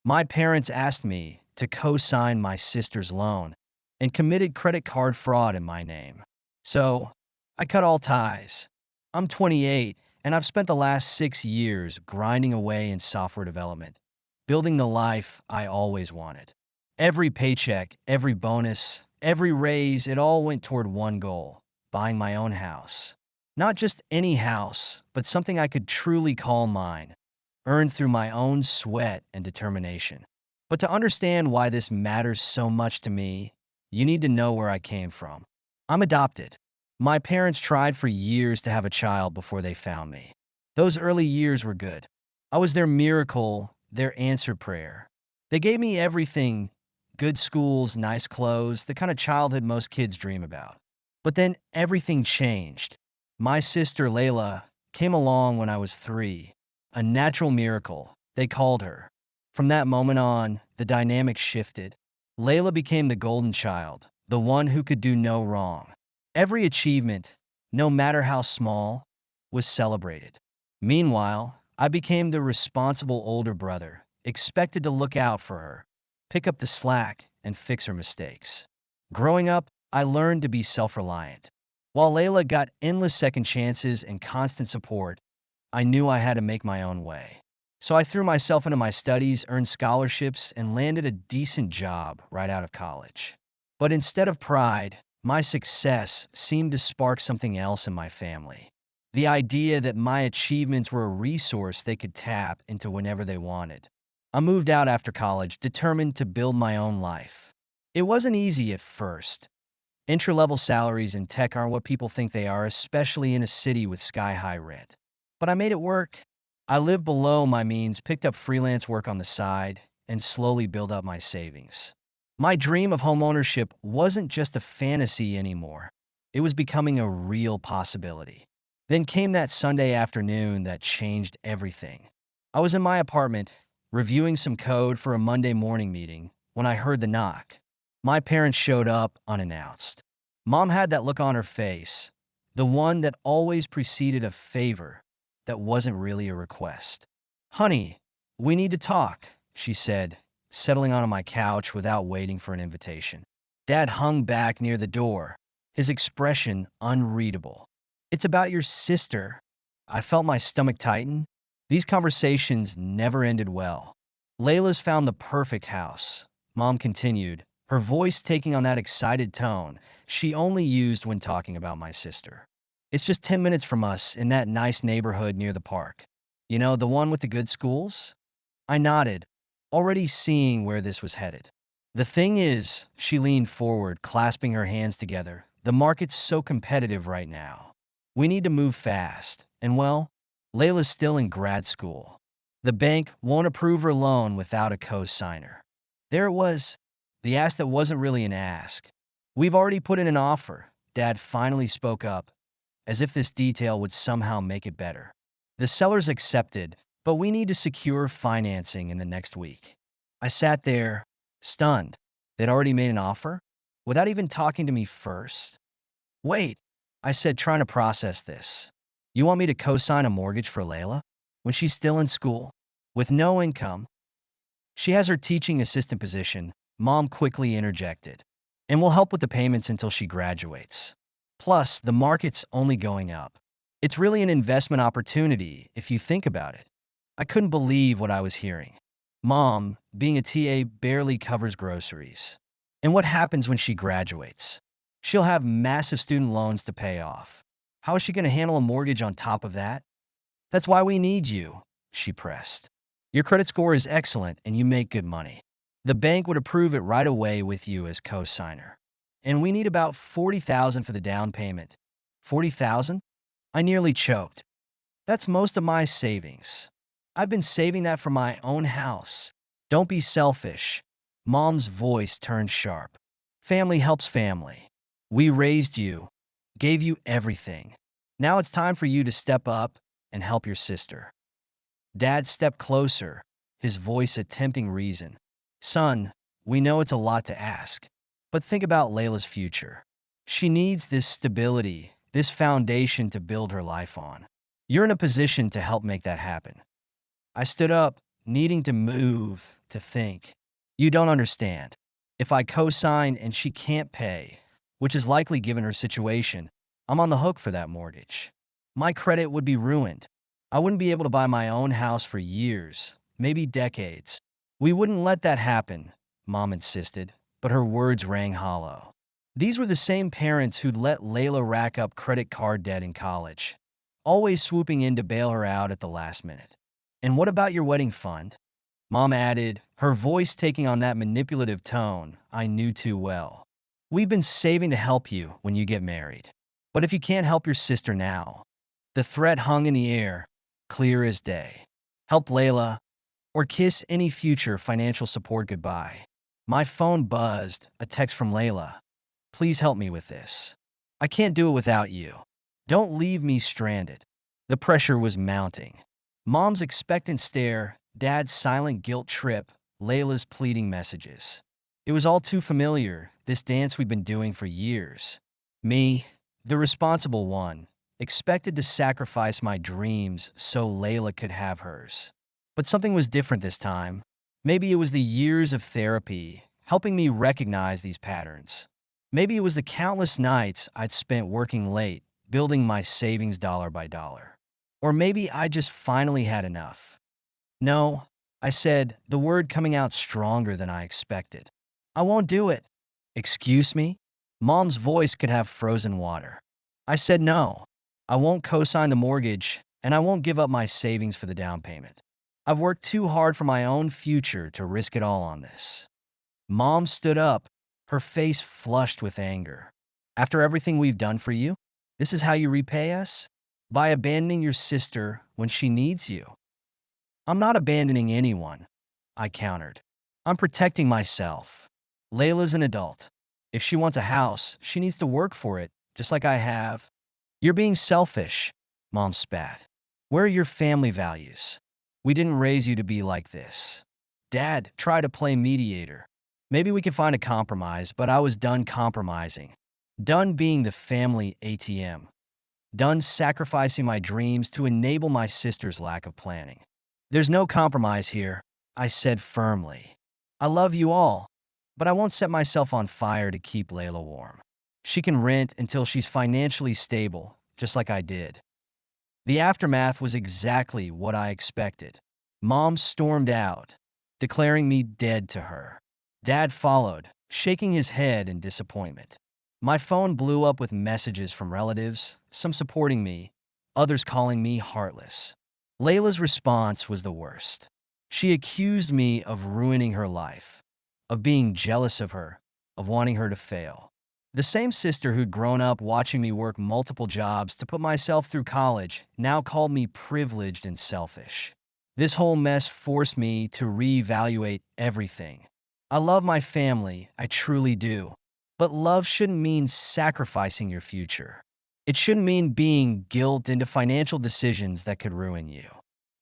My parents asked me to co-sign my sister's loan and committed credit card fraud in my name. So, I cut all ties. I'm 28, and I've spent the last 6 years grinding away in software development, building the life I always wanted. Every paycheck, every bonus, every raise, it all went toward one goal: buying my own house. Not just any house, but something I could truly call mine, earned through my own sweat and determination. But to understand why this matters so much to me, you need to know where I came from. I'm adopted. My parents tried for years to have a child before they found me. Those early years were good. I was their miracle, their answered prayer. They gave me everything: good schools, nice clothes, the kind of childhood most kids dream about. But then everything changed. My sister Layla came along when I was 3. A natural miracle, they called her. From that moment on, the dynamic shifted. Layla became the golden child, the one who could do no wrong. Every achievement, no matter how small, was celebrated. Meanwhile, I became the responsible older brother, expected to look out for her, pick up the slack, and fix her mistakes. Growing up, I learned to be self-reliant. While Layla got endless second chances and constant support, I knew I had to make my own way. So I threw myself into my studies, earned scholarships, and landed a decent job right out of college. But instead of pride, my success seemed to spark something else in my family. The idea that my achievements were a resource they could tap into whenever they wanted. I moved out after college, determined to build my own life. It wasn't easy at first. Entry-level salaries in tech aren't what people think they are, especially in a city with sky-high rent. But I made it work. I lived below my means, picked up freelance work on the side, and slowly built up my savings. My dream of homeownership wasn't just a fantasy anymore. It was becoming a real possibility. Then came that Sunday afternoon that changed everything. I was in my apartment, reviewing some code for a Monday morning meeting, when I heard the knock. My parents showed up unannounced. Mom had that look on her face, the one that always preceded a favor that wasn't really a request. "Honey, we need to talk," she said, settling onto my couch without waiting for an invitation. Dad hung back near the door, his expression unreadable. "It's about your sister." I felt my stomach tighten. These conversations never ended well. "Layla's found the perfect house," Mom continued, her voice taking on that excited tone she only used when talking about my sister. "It's just 10 minutes from us in that nice neighborhood near the park. You know, the one with the good schools?" I nodded, already seeing where this was headed. "The thing is," she leaned forward, clasping her hands together, "the market's so competitive right now. We need to move fast. And well, Layla's still in grad school. The bank won't approve her loan without a co-signer." There it was, the ask that wasn't really an ask. "We've already put in an offer," Dad finally spoke up, as if this detail would somehow make it better. "The seller's accepted, but we need to secure financing in the next week." I sat there, stunned. They'd already made an offer? Without even talking to me first? "Wait," I said, trying to process this. "You want me to co-sign a mortgage for Layla? When she's still in school? With no income?" "She has her teaching assistant position," Mom quickly interjected, "and we'll help with the payments until she graduates. Plus, the market's only going up. It's really an investment opportunity if you think about it." I couldn't believe what I was hearing. Mom, being a TA, barely covers groceries. And what happens when she graduates? She'll have massive student loans to pay off. How is she going to handle a mortgage on top of that? "That's why we need you," she pressed. "Your credit score is excellent and you make good money. The bank would approve it right away with you as co-signer. And we need about $40,000 for the down payment." $40,000? I nearly choked. "That's most of my savings. I've been saving that for my own house." "Don't be selfish." Mom's voice turned sharp. "Family helps family. We raised you, gave you everything. Now it's time for you to step up and help your sister." Dad stepped closer, his voice attempting reason. "Son, we know it's a lot to ask, but think about Layla's future. She needs this stability, this foundation to build her life on. You're in a position to help make that happen." I stood up, needing to move, to think. You don't understand. If I co-sign and she can't pay, which is likely given her situation, I'm on the hook for that mortgage. My credit would be ruined. I wouldn't be able to buy my own house for years, maybe decades. We wouldn't let that happen, Mom insisted, but her words rang hollow. These were the same parents who'd let Layla rack up credit card debt in college, always swooping in to bail her out at the last minute. And what about your wedding fund? Mom added, her voice taking on that manipulative tone I knew too well. We've been saving to help you when you get married. But if you can't help your sister now, the threat hung in the air, clear as day. Help Layla, or kiss any future financial support goodbye. My phone buzzed, a text from Layla. Please help me with this. I can't do it without you. Don't leave me stranded. The pressure was mounting. Mom's expectant stare, Dad's silent guilt trip, Layla's pleading messages. It was all too familiar, this dance we'd been doing for years. Me, the responsible one, expected to sacrifice my dreams so Layla could have hers. But something was different this time. Maybe it was the years of therapy helping me recognize these patterns. Maybe it was the countless nights I'd spent working late, building my savings dollar by dollar. Or maybe I just finally had enough. No, I said, the word coming out stronger than I expected. I won't do it. Excuse me? Mom's voice could have frozen water. I said no. I won't co-sign the mortgage, and I won't give up my savings for the down payment. I've worked too hard for my own future to risk it all on this. Mom stood up, her face flushed with anger. After everything we've done for you, this is how you repay us? By abandoning your sister when she needs you. I'm not abandoning anyone, I countered. I'm protecting myself. Layla's an adult. If she wants a house, she needs to work for it, just like I have. You're being selfish, Mom spat. Where are your family values? We didn't raise you to be like this. Dad tried to play mediator. Maybe we could find a compromise, but I was done compromising. Done being the family ATM. Done sacrificing my dreams to enable my sister's lack of planning. There's no compromise here, I said firmly. I love you all, but I won't set myself on fire to keep Layla warm. She can rent until she's financially stable, just like I did. The aftermath was exactly what I expected. Mom stormed out, declaring me dead to her. Dad followed, shaking his head in disappointment. My phone blew up with messages from relatives, some supporting me, others calling me heartless. Layla's response was the worst. She accused me of ruining her life, of being jealous of her, of wanting her to fail. The same sister who'd grown up watching me work multiple jobs to put myself through college now called me privileged and selfish. This whole mess forced me to reevaluate everything. I love my family, I truly do. But love shouldn't mean sacrificing your future. It shouldn't mean being guilt into financial decisions that could ruin you.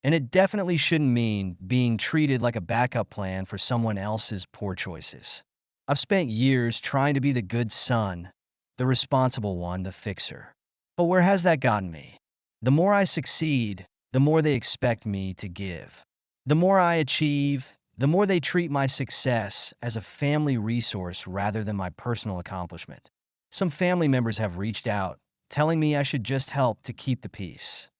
And it definitely shouldn't mean being treated like a backup plan for someone else's poor choices. I've spent years trying to be the good son, the responsible one, the fixer. But where has that gotten me? The more I succeed, the more they expect me to give. The more I achieve, the more they treat my success as a family resource rather than my personal accomplishment. Some family members have reached out, telling me I should just help to keep the peace.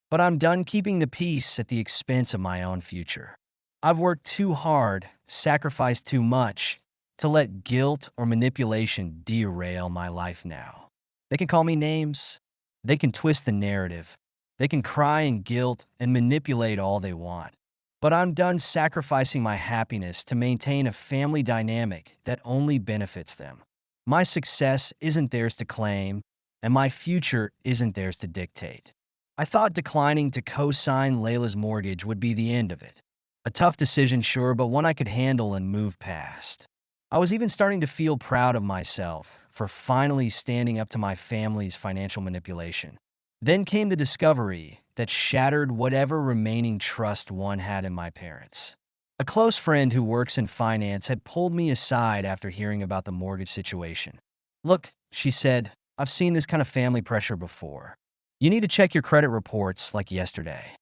But I'm done keeping the peace at the expense of my own future. I've worked too hard, sacrificed too much, to let guilt or manipulation derail my life now. They can call me names. They can twist the narrative. They can cry in guilt and manipulate all they want. But I'm done sacrificing my happiness to maintain a family dynamic that only benefits them. My success isn't theirs to claim, and my future isn't theirs to dictate. I thought declining to co-sign Layla's mortgage would be the end of it. A tough decision, sure, but one I could handle and move past. I was even starting to feel proud of myself for finally standing up to my family's financial manipulation. Then came the discovery that shattered whatever remaining trust one had in my parents. A close friend who works in finance had pulled me aside after hearing about the mortgage situation. Look, she said, I've seen this kind of family pressure before. You need to check your credit reports like yesterday.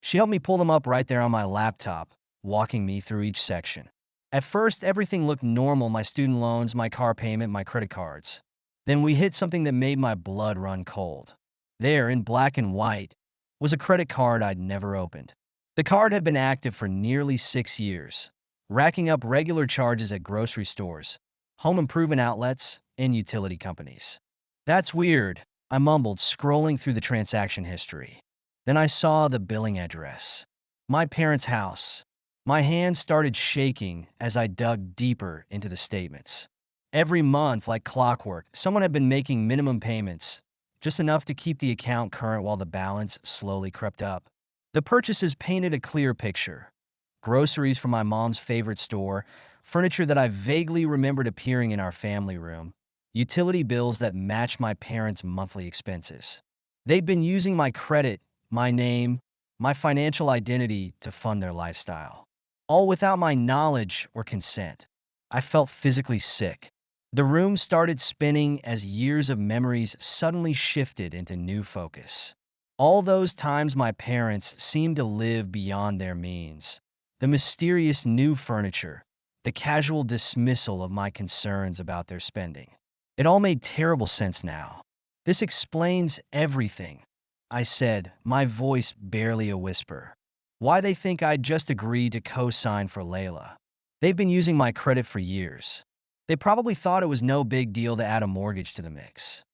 She helped me pull them up right there on my laptop, walking me through each section. At first, everything looked normal: my student loans, my car payment, my credit cards. Then we hit something that made my blood run cold. There, in black and white, was a credit card I'd never opened. The card had been active for nearly 6 years, racking up regular charges at grocery stores, home improvement outlets, and utility companies. "That's weird," I mumbled, scrolling through the transaction history. Then I saw the billing address. My parents' house. My hands started shaking as I dug deeper into the statements. Every month, like clockwork, someone had been making minimum payments, just enough to keep the account current while the balance slowly crept up. The purchases painted a clear picture: groceries from my mom's favorite store, furniture that I vaguely remembered appearing in our family room, utility bills that matched my parents' monthly expenses. They'd been using my credit, my name, my financial identity to fund their lifestyle, all without my knowledge or consent. I felt physically sick. The room started spinning as years of memories suddenly shifted into new focus. All those times my parents seemed to live beyond their means. The mysterious new furniture, the casual dismissal of my concerns about their spending. It all made terrible sense now. "This explains everything," I said, my voice barely a whisper. "Why they think I'd just agreed to co-sign for Layla. They've been using my credit for years. They probably thought it was no big deal to add a mortgage to the mix."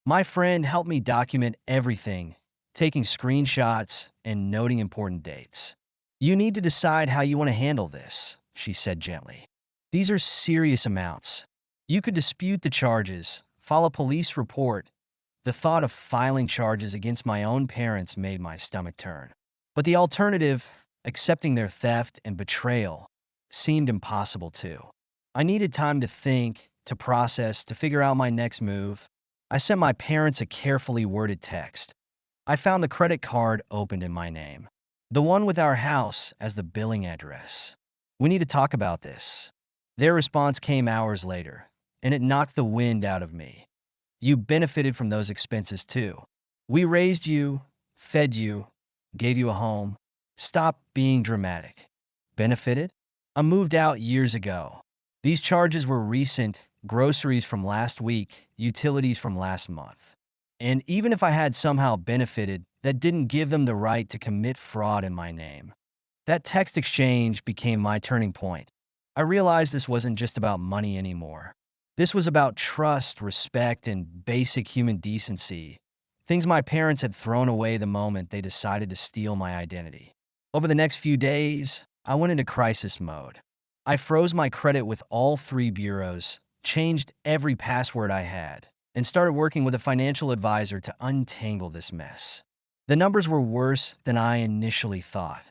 My friend helped me document everything, taking screenshots and noting important dates. "You need to decide how you want to handle this," she said gently. "These are serious amounts. You could dispute the charges, file a police report." The thought of filing charges against my own parents made my stomach turn. But the alternative, accepting their theft and betrayal, seemed impossible too. I needed time to think, to process, to figure out my next move. I sent my parents a carefully worded text. I found the credit card opened in my name, the one with our house as the billing address. "We need to talk about this." Their response came hours later, and it knocked the wind out of me. "You benefited from those expenses too. We raised you, fed you, gave you a home. Stop being dramatic." "Benefited? I moved out years ago. These charges were recent: groceries from last week, utilities from last month. And even if I had somehow benefited, that didn't give them the right to commit fraud in my name." That text exchange became my turning point. I realized this wasn't just about money anymore. This was about trust, respect, and basic human decency, things my parents had thrown away the moment they decided to steal my identity. Over the next few days, I went into crisis mode. I froze my credit with all 3 bureaus, changed every password I had, and started working with a financial advisor to untangle this mess. The numbers were worse than I initially thought.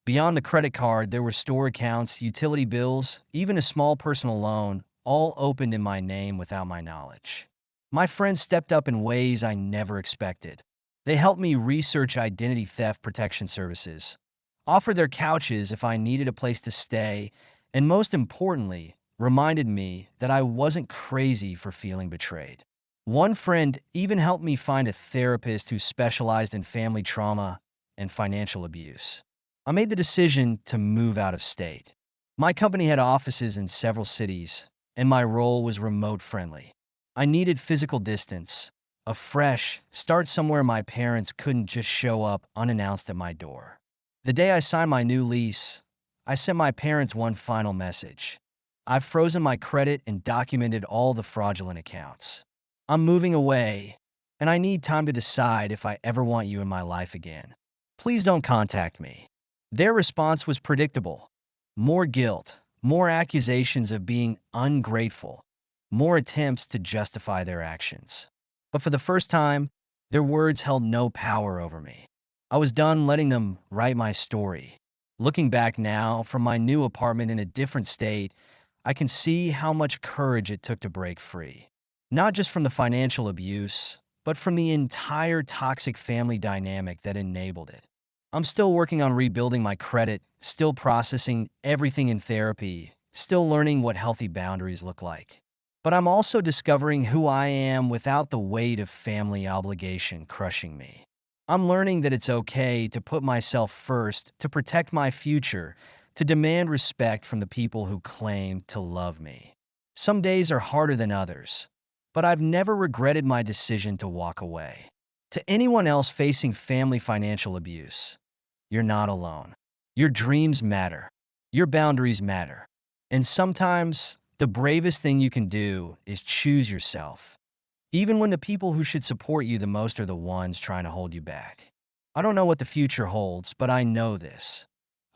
Beyond the credit card, there were store accounts, utility bills, even a small personal loan, all opened in my name without my knowledge. My friends stepped up in ways I never expected. They helped me research identity theft protection services, offered their couches if I needed a place to stay, and most importantly, reminded me that I wasn't crazy for feeling betrayed. One friend even helped me find a therapist who specialized in family trauma and financial abuse. I made the decision to move out of state. My company had offices in several cities, and my role was remote friendly. I needed physical distance, a fresh start somewhere my parents couldn't just show up unannounced at my door. The day I signed my new lease, I sent my parents one final message. "I've frozen my credit and documented all the fraudulent accounts. I'm moving away, and I need time to decide if I ever want you in my life again. Please don't contact me." Their response was predictable. More guilt, more accusations of being ungrateful, more attempts to justify their actions. But for the first time, their words held no power over me. I was done letting them write my story. Looking back now, from my new apartment in a different state, I can see how much courage it took to break free. Not just from the financial abuse, but from the entire toxic family dynamic that enabled it. I'm still working on rebuilding my credit, still processing everything in therapy, still learning what healthy boundaries look like. But I'm also discovering who I am without the weight of family obligation crushing me. I'm learning that it's okay to put myself first, to protect my future, to demand respect from the people who claim to love me. Some days are harder than others, but I've never regretted my decision to walk away. To anyone else facing family financial abuse, you're not alone. Your dreams matter. Your boundaries matter. And sometimes, the bravest thing you can do is choose yourself, even when the people who should support you the most are the ones trying to hold you back. I don't know what the future holds, but I know this.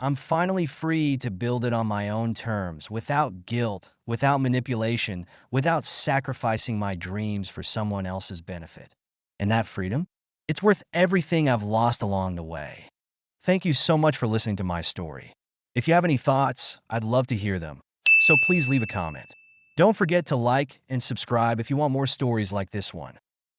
I'm finally free to build it on my own terms, without guilt, without manipulation, without sacrificing my dreams for someone else's benefit. And that freedom? It's worth everything I've lost along the way. Thank you so much for listening to my story. If you have any thoughts, I'd love to hear them. So please leave a comment. Don't forget to like and subscribe if you want more stories like this one.